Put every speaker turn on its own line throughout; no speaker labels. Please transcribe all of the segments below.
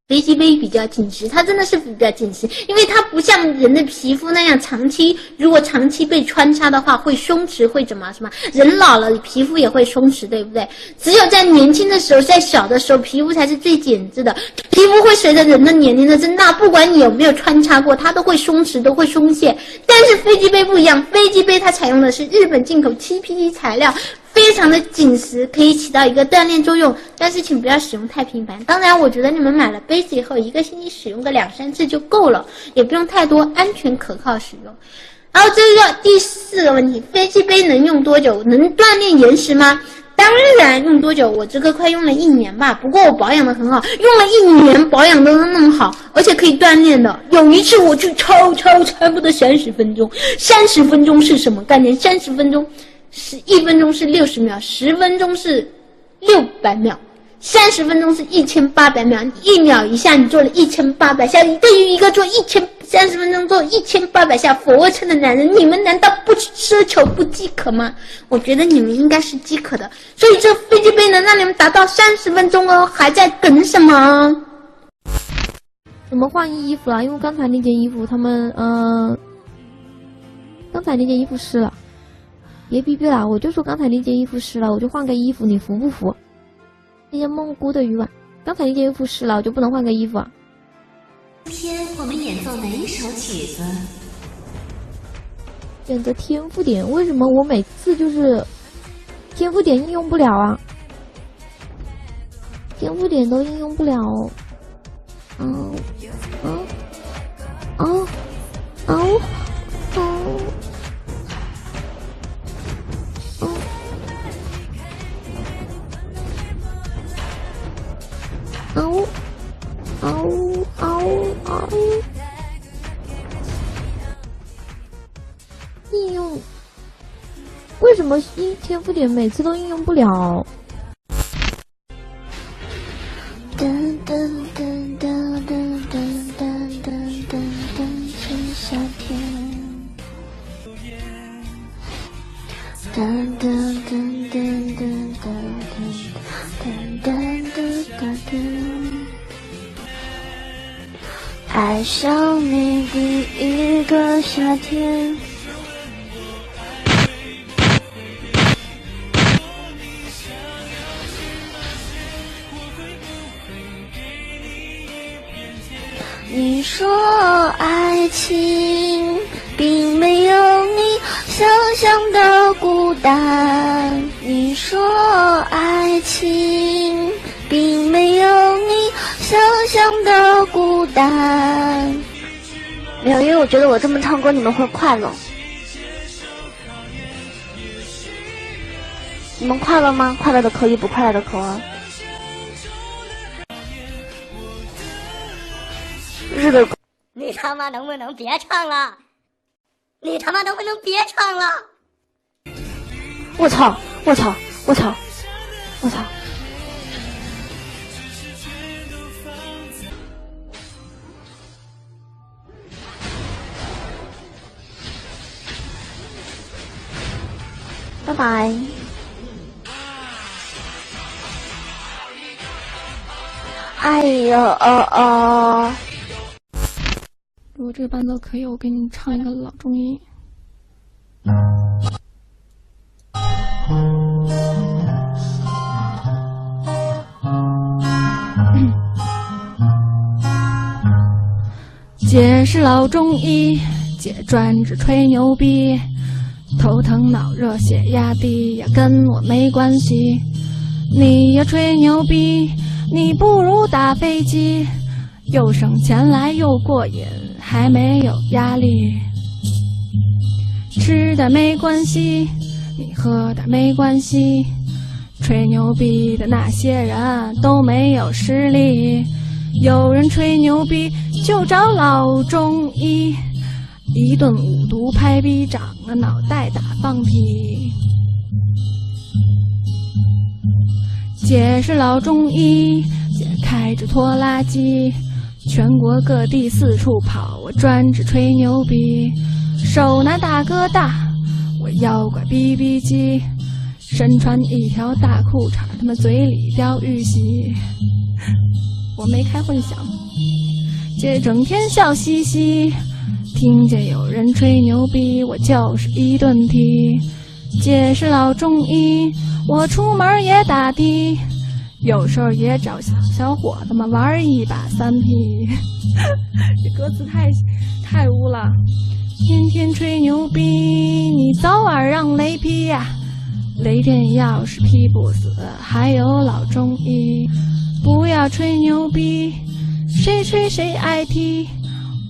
飞机杯比较紧实，它真的是比较紧实，因为它不像人的皮肤那样如果长期被穿插的话会松弛，会怎么什么？人老了皮肤也会松弛，对不对？只有在年轻的时候，在小的时候，皮肤才是最紧致的。皮肤会随着人的年龄的增大，不管你有没有穿插过，它都会松弛，都会松懈。但是飞机杯不一样，飞机杯它采用的是日本进口7PP 材料。非常的紧实，可以起到一个锻炼作用，但是请不要使用太频繁。当然，我觉得你们买了杯子以后，1个星期使用个2、3次就够了，也不用太多，安全可靠使用。然后这个第4个问题，飞机杯能用多久？能锻炼岩石吗？当然，用多久？我这个快用了1年吧，不过我保养的很好，用了1年保养都能弄好，而且可以锻炼的。有一次我去差不多30分钟，30分钟是什么概念？30分钟。1分钟是60秒，10分钟是600秒，30分钟是1800秒。1秒一下你做了1800下，对于一个做30分钟做1800下俯卧撑的男人，你们难道不奢求不饥渴吗？我觉得你们应该是饥渴的，所以这飞机杯能让你们达到30分钟哦，还在等什么？
我们换衣服了，因为刚才那件衣服他们刚才那件衣服湿了。别逼逼了，我就说刚才那件衣服湿了，我就换个衣服，你服不服？那件蒙古的鱼丸，刚才那件衣服湿了，我就不能换个衣服啊？
今天我们演奏哪一首曲子？
选择天赋点，为什么我每次就是天赋点应用不了啊？天赋点都应用不了。应用为什么天赋点每次都应用不了？
是夏天。爱上你第一个夏天。你说爱情并没有你想象的孤单，你说爱情并没有你想象的孤单。没有，因为我觉得我这么唱歌你们会快乐。你们快乐吗？快乐的可以，不快乐的可啊。日的，
你他妈能不能别唱了？你他妈能不能别唱了？
我操！我操！我操！我操！拜拜。哎呀
如果这个伴奏可以，我给你唱一个老中医。姐是老中医，姐专治吹牛逼，头疼脑热血压低呀跟我没关系。你呀吹牛逼，你不如打飞机，又省钱来又过瘾，还没有压力。吃的没关系，你喝的没关系，吹牛逼的那些人都没有实力。有人吹牛逼就找老中医，一顿五毒拍逼，长个脑袋打放屁。姐是老中医，姐开着拖拉机，全国各地四处跑，我专治吹牛逼。手拿大哥大，我腰拐 BB 机，身穿一条大裤衩，他妈嘴里叼玉玺。我没开混响。姐整天笑嘻嘻，听见有人吹牛逼，我就是一顿踢。姐是老中医，我出门也打的，有时候也找小伙子们玩一把3P。这歌词太污了。天天吹牛逼，你早晚让雷劈呀！雷电要是劈不死，还有老中医。不要吹牛逼，谁吹谁挨踢。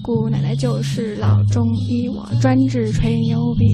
姑奶奶就是老中医，我专治吹牛逼。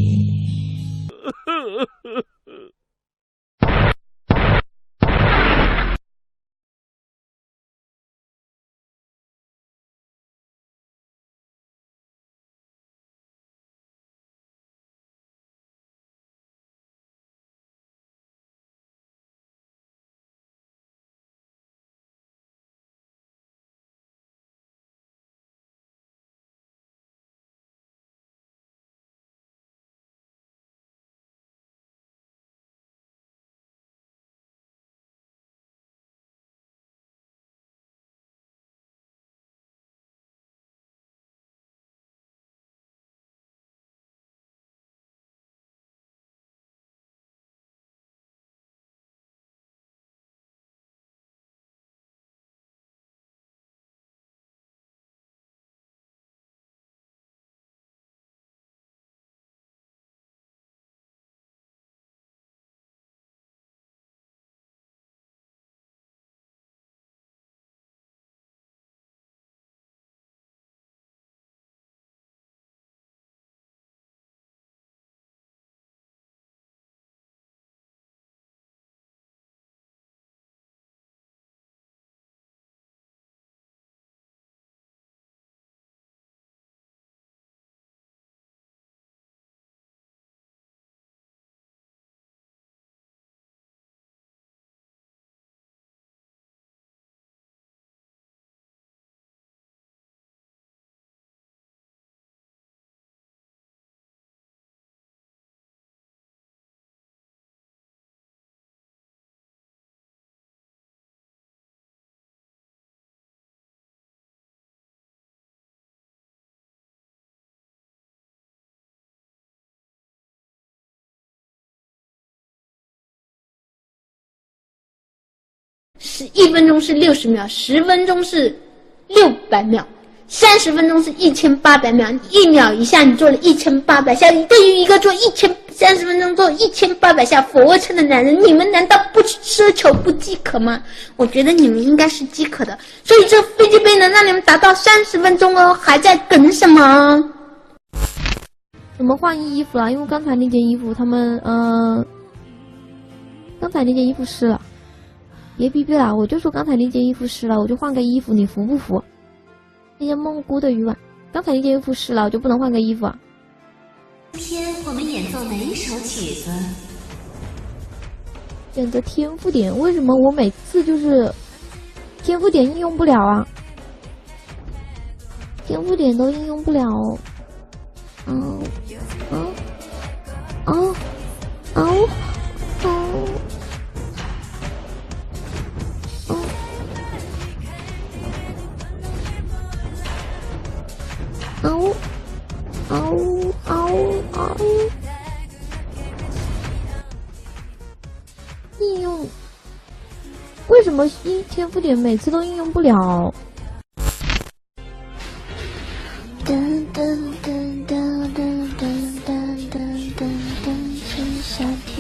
1分钟是60秒，10分钟是600秒，30分钟是1800秒。1秒一下你做了1800下，对于一个做30分钟做1800下俯卧撑的男人，你们难道不奢求不饥渴吗？我觉得你们应该是饥渴的，所以这飞机杯能让你们达到30分钟哦，还在等什么？
怎么换衣服了？因为刚才那件衣服他们刚才那件衣服湿了。别逼逼了，我就说刚才那件衣服湿了，我就换个衣服，你服不服？那件梦姑的鱼丸，刚才那件衣服湿了，我就不能换个衣服啊？
今天我们演奏哪一首曲子？
选择天赋点，为什么我每次就是天赋点应用不了啊？天赋点都应用不了。应用为什么天赋点每次都应用不了？
噔噔噔噔噔噔噔噔噔噔，是夏天。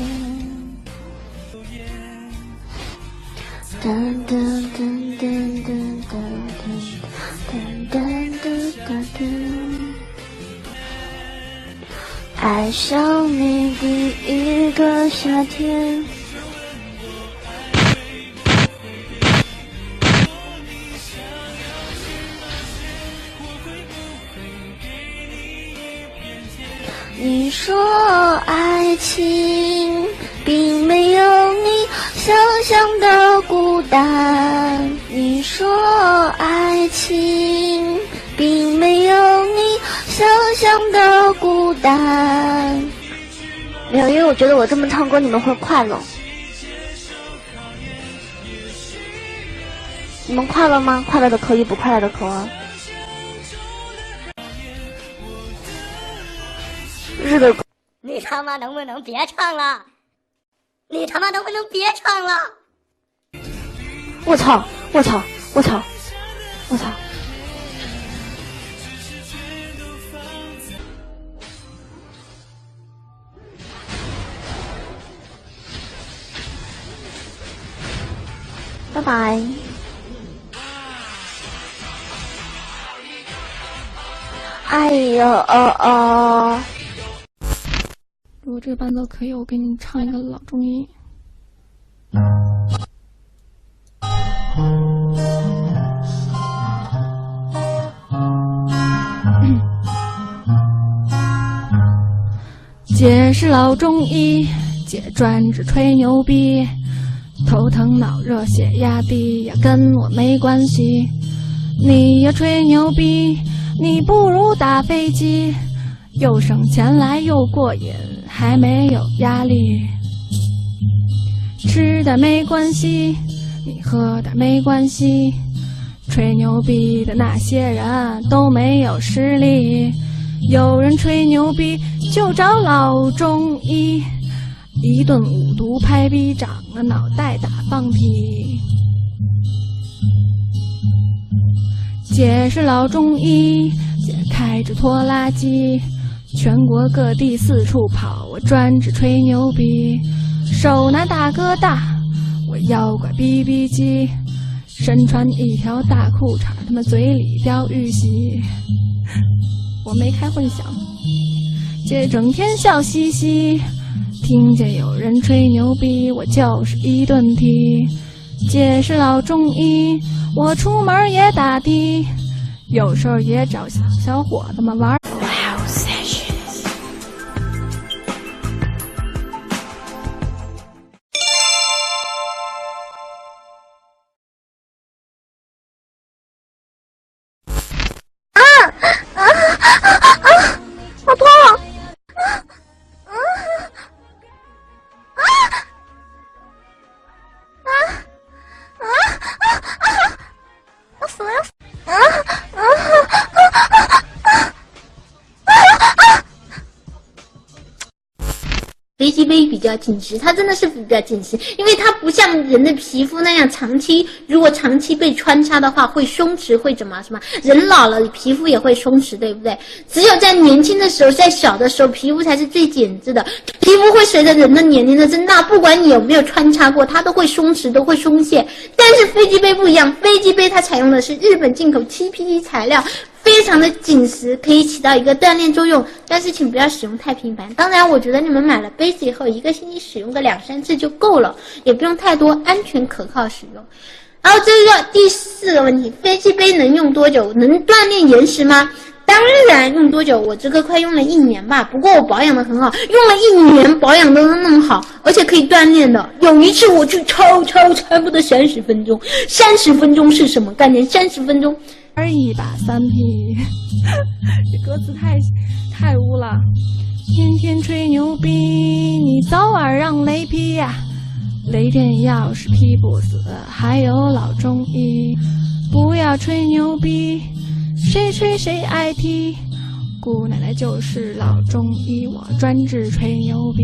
噔噔噔噔噔噔噔噔噔噔噔。爱上你第一个夏天。你说爱情并没有你想象的孤单，你说爱情并没有你想象的孤单。
没有，因为我觉得我这么唱歌你们会快乐。你们快乐吗？快乐的可以，不快乐的可啊。日的，
你他妈能不能别唱了？你他妈能不能别唱了？
我操！我操！我操！我操！拜拜。哎呀
如果这个伴奏可以，我给你们唱一个老中医。姐是老中医，姐专治吹牛逼，头疼脑热血压低呀跟我没关系。你呀吹牛逼，你不如打飞机，又省钱来又过瘾，还没有压力。吃点没关系，你喝点没关系，吹牛逼的那些人都没有实力。有人吹牛逼就找老中医，一顿五毒拍逼，长了脑袋打放屁。姐是老中医，姐开着拖拉机，全国各地四处跑，我专治吹牛逼。手拿大哥大，我腰拐 BB 机，身穿一条大裤衩，他们嘴里叼玉玺。我没开混响，姐整天笑嘻嘻，听见有人吹牛逼，我就是一顿踢。姐是老中医，我出门也打的，有时候也找小伙子们玩。
好痛！要死了！要死！
飞机杯比较紧实，它真的是比较紧实，因为它不像人的皮肤那样如果长期被穿插的话，会松弛，会什么？人老了，皮肤也会松弛，对不对？只有在年轻的时候，在小的时候，皮肤才是最紧致的。皮肤会随着人的年龄的增大，不管你有没有穿插过，它都会松弛，都会松懈。但是飞机杯不一样，飞机杯它采用的是日本进口7PP 材料。非常的紧实，可以起到一个锻炼作用，但是请不要使用太频繁。当然，我觉得你们买了杯子以后，1个星期使用个2-3次就够了，也不用太多，安全可靠使用。然后这个第4个问题，飞机杯能用多久？能锻炼岩石吗？当然用多久？我这个快用了1年吧，不过我保养的很好，用了1年保养都能弄好，而且可以锻炼的。有一次我去抄差不多30分钟，30分钟是什么概念？30分钟。
一把3P， 这歌词太污了。天天吹牛逼，你早晚让雷劈呀！雷电要是劈不死，还有老中医。不要吹牛逼，谁吹谁挨踢。姑奶奶就是老中医，我专治吹牛逼。